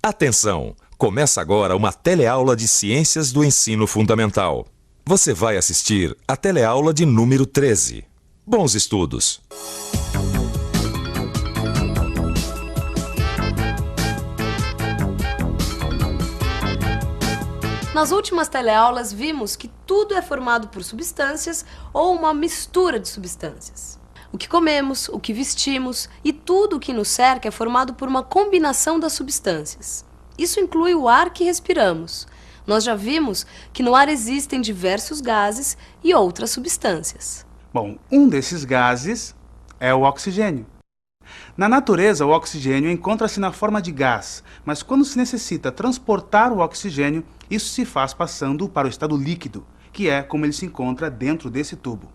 Atenção! Começa agora uma teleaula de Ciências do Ensino Fundamental. Você vai assistir a teleaula de número 13. Bons estudos! Nas últimas teleaulas vimos que tudo é formado por substâncias ou uma mistura de substâncias. O que comemos, o que vestimos e tudo o que nos cerca é formado por uma combinação das substâncias. Isso inclui o ar que respiramos. Nós já vimos que no ar existem diversos gases e outras substâncias. Bom, um desses gases é o oxigênio. Na natureza, o oxigênio encontra-se na forma de gás, mas quando se necessita transportar o oxigênio, isso se faz passando para o estado líquido, que é como ele se encontra dentro desse tubo.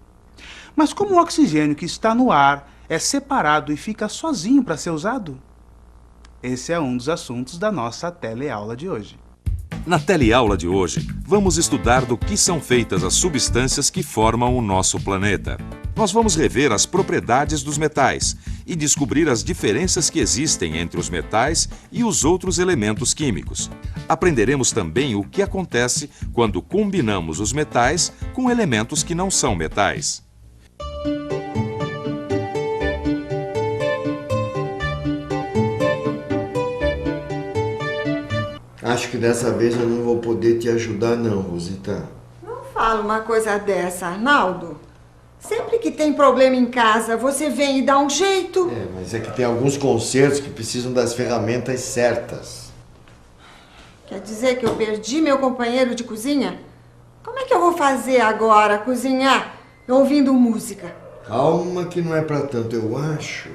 Mas como o oxigênio que está no ar é separado e fica sozinho para ser usado? Esse é um dos assuntos da nossa teleaula de hoje. Na teleaula de hoje, vamos estudar do que são feitas as substâncias que formam o nosso planeta. Nós vamos rever as propriedades dos metais e descobrir as diferenças que existem entre os metais e os outros elementos químicos. Aprenderemos também o que acontece quando combinamos os metais com elementos que não são metais. Acho que dessa vez eu não vou poder te ajudar não, Rosita. Não fala uma coisa dessa, Arnaldo. Sempre que tem problema em casa, você vem e dá um jeito. Mas é que tem alguns concertos que precisam das ferramentas certas. Quer dizer que eu perdi meu companheiro de cozinha? Como é que eu vou fazer agora, cozinhar, ouvindo música? Calma que não é pra tanto, eu acho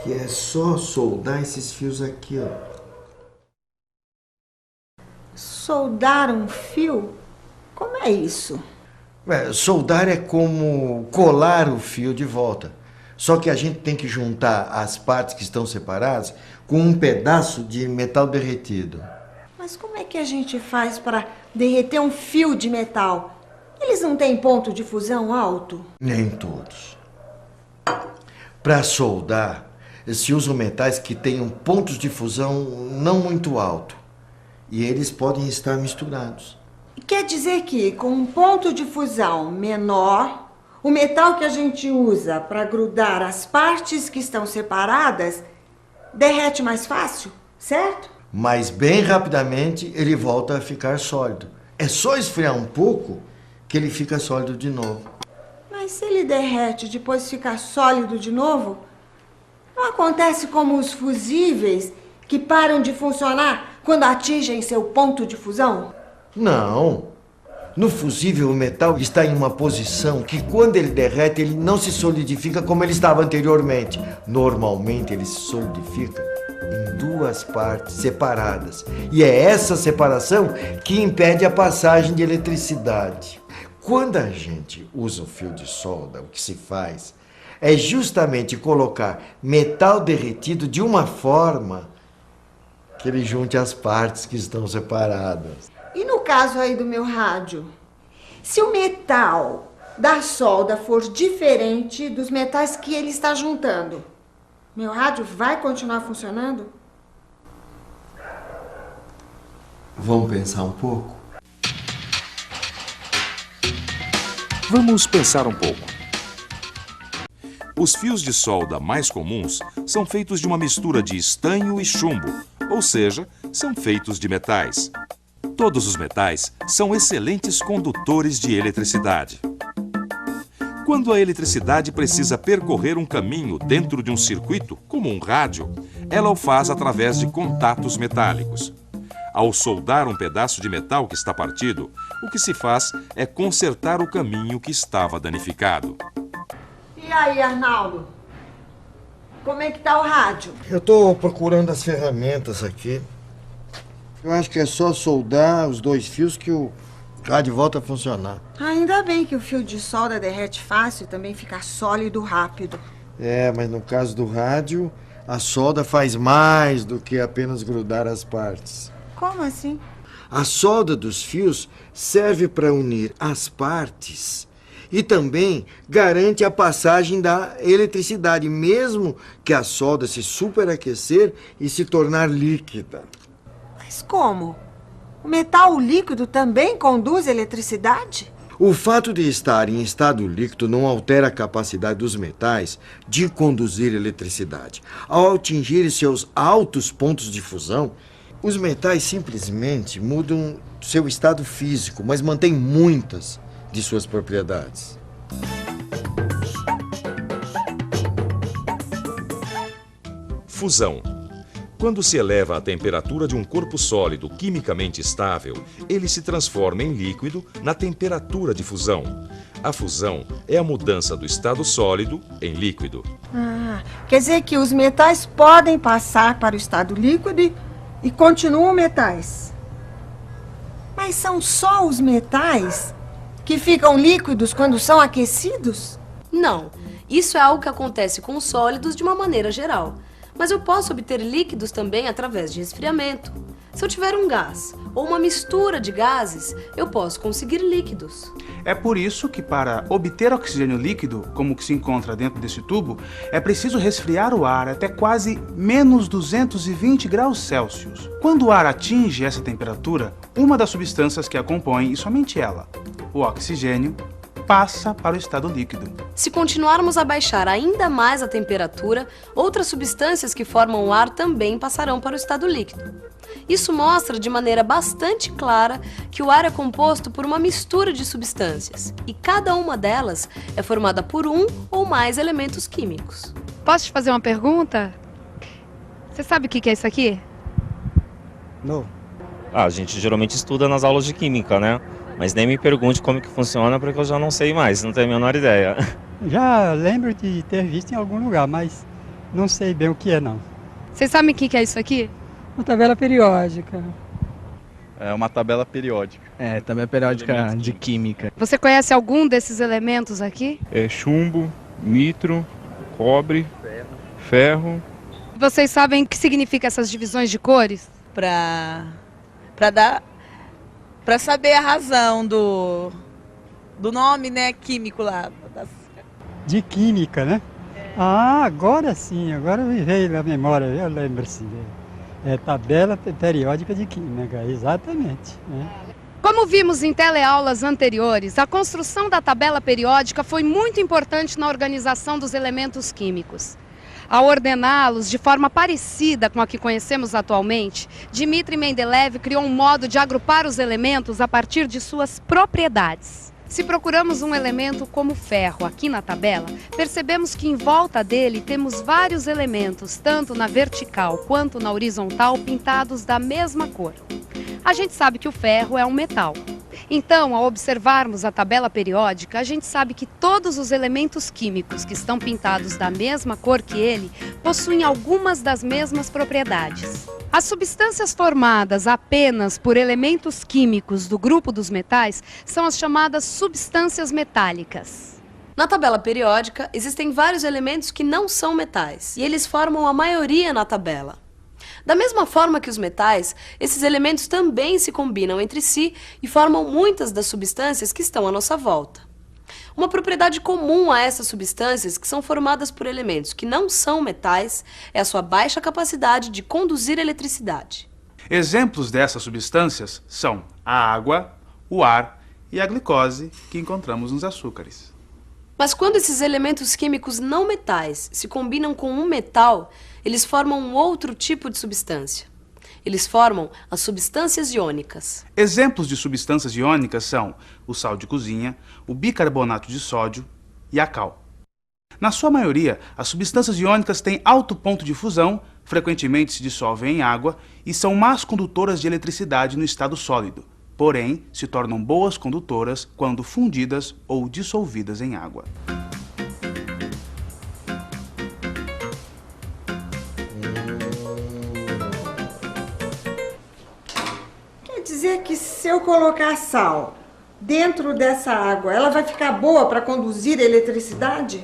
que é só soldar esses fios aqui, ó. Soldar um fio? Como é isso? Soldar é como colar o fio de volta. Só que a gente tem que juntar as partes que estão separadas com um pedaço de metal derretido. Mas como é que a gente faz para derreter um fio de metal? Eles não têm ponto de fusão alto? Nem todos. Para soldar, se usam metais que tenham pontos de fusão não muito alto. E eles podem estar misturados. Quer dizer que, com um ponto de fusão menor, o metal que a gente usa para grudar as partes que estão separadas derrete mais fácil, certo? Mas bem rapidamente ele volta a ficar sólido. É só esfriar um pouco que ele fica sólido de novo. Mas se ele derrete e depois fica sólido de novo, não acontece como os fusíveis que param de funcionar quando atingem seu ponto de fusão? Não. No fusível, o metal está em uma posição que, quando ele derrete, ele não se solidifica como ele estava anteriormente. Normalmente, ele se solidifica em duas partes separadas. E é essa separação que impede a passagem de eletricidade. Quando a gente usa o fio de solda, o que se faz é justamente colocar metal derretido de uma forma que ele junte as partes que estão separadas. E no caso aí do meu rádio, se o metal da solda for diferente dos metais que ele está juntando, meu rádio vai continuar funcionando? Vamos pensar um pouco? Vamos pensar um pouco. Os fios de solda mais comuns são feitos de uma mistura de estanho e chumbo, ou seja, são feitos de metais. Todos os metais são excelentes condutores de eletricidade. Quando a eletricidade precisa percorrer um caminho dentro de um circuito, como um rádio, ela o faz através de contatos metálicos. Ao soldar um pedaço de metal que está partido, o que se faz é consertar o caminho que estava danificado. E aí, Arnaldo? Como é que tá o rádio? Eu estou procurando as ferramentas aqui. Eu acho que é só soldar os dois fios que o rádio volta a funcionar. Ainda bem que o fio de solda derrete fácil e também fica sólido rápido. Mas no caso do rádio, a solda faz mais do que apenas grudar as partes. Como assim? A solda dos fios serve para unir as partes e também garante a passagem da eletricidade, mesmo que a solda se superaquecer e se tornar líquida. Mas como? O metal líquido também conduz eletricidade? O fato de estar em estado líquido não altera a capacidade dos metais de conduzir eletricidade. Ao atingir seus altos pontos de fusão, os metais simplesmente mudam seu estado físico, mas mantêm muitas de suas propriedades. Fusão. Quando se eleva a temperatura de um corpo sólido quimicamente estável, ele se transforma em líquido na temperatura de fusão. A fusão é a mudança do estado sólido em líquido. Quer dizer que os metais podem passar para o estado líquido e continuam metais. Mas são só os metais que ficam líquidos quando são aquecidos? Não, isso é algo que acontece com os sólidos de uma maneira geral. Mas eu posso obter líquidos também através de resfriamento. Se eu tiver um gás ou uma mistura de gases, eu posso conseguir líquidos. É por isso que, para obter oxigênio líquido, como o que se encontra dentro desse tubo, é preciso resfriar o ar até quase menos 220 graus Celsius. Quando o ar atinge essa temperatura, uma das substâncias que a compõem, e somente ela, o oxigênio, passa para o estado líquido. Se continuarmos a baixar ainda mais a temperatura, outras substâncias que formam o ar também passarão para o estado líquido. Isso mostra de maneira bastante clara que o ar é composto por uma mistura de substâncias, e cada uma delas é formada por um ou mais elementos químicos. Posso te fazer uma pergunta? Você sabe o que é isso aqui? Não. A gente geralmente estuda nas aulas de química, né? Mas nem me pergunte como que funciona, porque eu já não sei mais, não tenho a menor ideia. Já lembro de ter visto em algum lugar, mas não sei bem o que é, não. Vocês sabem o que é isso aqui? Uma tabela periódica. É uma tabela periódica. É, tabela periódica de química. Você conhece algum desses elementos aqui? É chumbo, nitro, cobre, ferro. Vocês sabem o que significa essas divisões de cores? Para saber a razão do nome, né, químico lá. De química, né? Ah, agora sim, agora me veio na memória, eu lembro sim. É tabela periódica de química, exatamente. Né? Como vimos em teleaulas anteriores, a construção da tabela periódica foi muito importante na organização dos elementos químicos. Ao ordená-los de forma parecida com a que conhecemos atualmente, Dmitri Mendeleev criou um modo de agrupar os elementos a partir de suas propriedades. Se procuramos um elemento como ferro aqui na tabela, percebemos que em volta dele temos vários elementos, tanto na vertical quanto na horizontal, pintados da mesma cor. A gente sabe que o ferro é um metal. Então, ao observarmos a tabela periódica, a gente sabe que todos os elementos químicos que estão pintados da mesma cor que ele possuem algumas das mesmas propriedades. As substâncias formadas apenas por elementos químicos do grupo dos metais são as chamadas substâncias metálicas. Na tabela periódica, existem vários elementos que não são metais, e eles formam a maioria na tabela. Da mesma forma que os metais, esses elementos também se combinam entre si e formam muitas das substâncias que estão à nossa volta. Uma propriedade comum a essas substâncias, que são formadas por elementos que não são metais, é a sua baixa capacidade de conduzir eletricidade. Exemplos dessas substâncias são a água, o ar e a glicose que encontramos nos açúcares. Mas quando esses elementos químicos não metais se combinam com um metal, eles formam um outro tipo de substância. Eles formam as substâncias iônicas. Exemplos de substâncias iônicas são o sal de cozinha, o bicarbonato de sódio e a cal. Na sua maioria, as substâncias iônicas têm alto ponto de fusão, frequentemente se dissolvem em água e são más condutoras de eletricidade no estado sólido. Porém, se tornam boas condutoras quando fundidas ou dissolvidas em água. Quer dizer que se eu colocar sal dentro dessa água, ela vai ficar boa para conduzir eletricidade?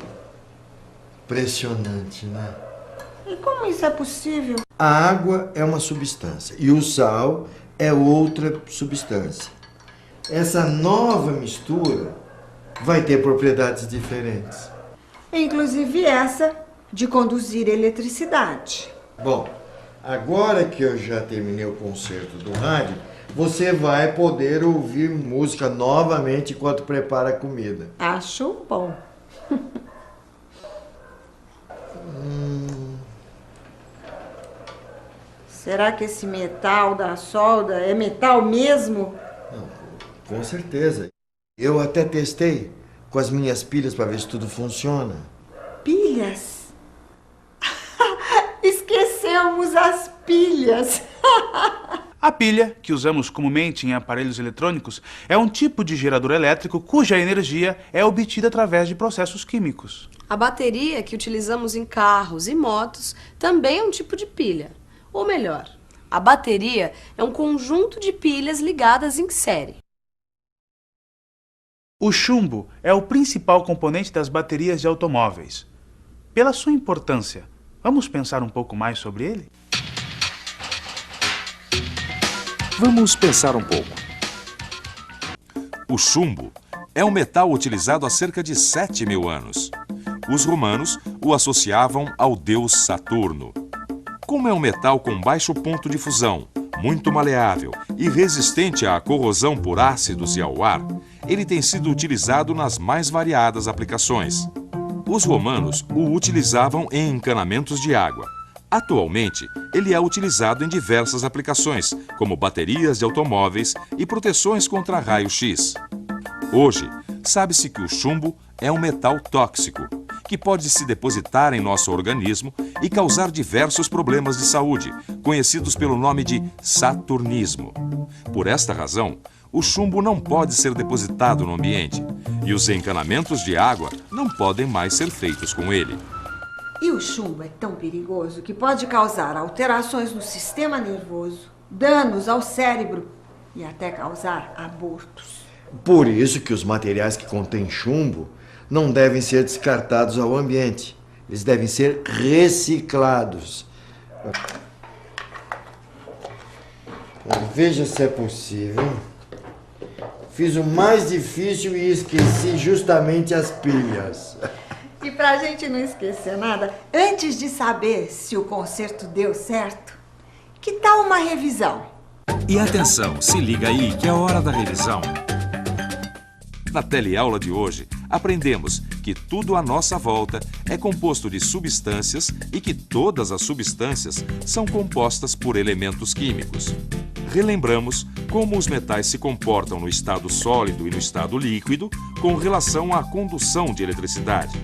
Impressionante, né? E como isso é possível? A água é uma substância e o sal é outra substância. Essa nova mistura vai ter propriedades diferentes. Inclusive essa de conduzir eletricidade. Bom, agora que eu já terminei o concerto do rádio, você vai poder ouvir música novamente enquanto prepara a comida. Acho bom. Será que esse metal da solda é metal mesmo? Não, com certeza. Eu até testei com as minhas pilhas para ver se tudo funciona. Pilhas? Esquecemos as pilhas. A pilha, que usamos comumente em aparelhos eletrônicos, é um tipo de gerador elétrico cuja energia é obtida através de processos químicos. A bateria que utilizamos em carros e motos também é um tipo de pilha. Ou melhor, a bateria é um conjunto de pilhas ligadas em série. O chumbo é o principal componente das baterias de automóveis. Pela sua importância, vamos pensar um pouco mais sobre ele? Vamos pensar um pouco. O chumbo é um metal utilizado há cerca de 7.000 anos. Os romanos o associavam ao deus Saturno. Como é um metal com baixo ponto de fusão, muito maleável e resistente à corrosão por ácidos e ao ar, ele tem sido utilizado nas mais variadas aplicações. Os romanos o utilizavam em encanamentos de água. Atualmente, ele é utilizado em diversas aplicações, como baterias de automóveis e proteções contra raio-x. Hoje, sabe-se que o chumbo é um metal tóxico, que pode se depositar em nosso organismo e causar diversos problemas de saúde, conhecidos pelo nome de saturnismo. Por esta razão, o chumbo não pode ser depositado no ambiente e os encanamentos de água não podem mais ser feitos com ele. E o chumbo é tão perigoso que pode causar alterações no sistema nervoso, danos ao cérebro e até causar abortos. Por isso que os materiais que contêm chumbo não devem ser descartados ao ambiente. Eles devem ser reciclados. Veja se é possível. Fiz o mais difícil e esqueci justamente as pilhas. E pra gente não esquecer nada, antes de saber se o concerto deu certo, que tal uma revisão? E atenção, se liga aí que é hora da revisão. Na teleaula de hoje, aprendemos que tudo à nossa volta é composto de substâncias e que todas as substâncias são compostas por elementos químicos. Relembramos como os metais se comportam no estado sólido e no estado líquido com relação à condução de eletricidade.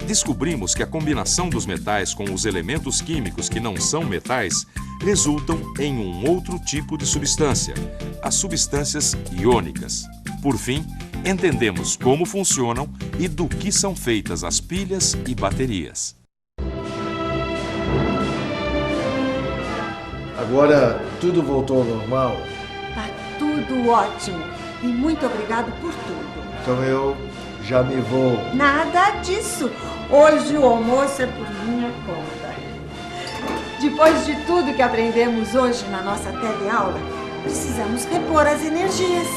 Descobrimos que a combinação dos metais com os elementos químicos que não são metais resultam em um outro tipo de substância, as substâncias iônicas. Por fim, entendemos como funcionam e do que são feitas as pilhas e baterias. Agora tudo voltou ao normal? Tá tudo ótimo. E muito obrigado por tudo. Então eu já me vou. Nada disso. Hoje o almoço é por minha conta. Depois de tudo que aprendemos hoje na nossa teleaula, precisamos repor as energias.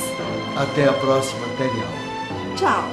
Até a próxima teleaula. Tchau.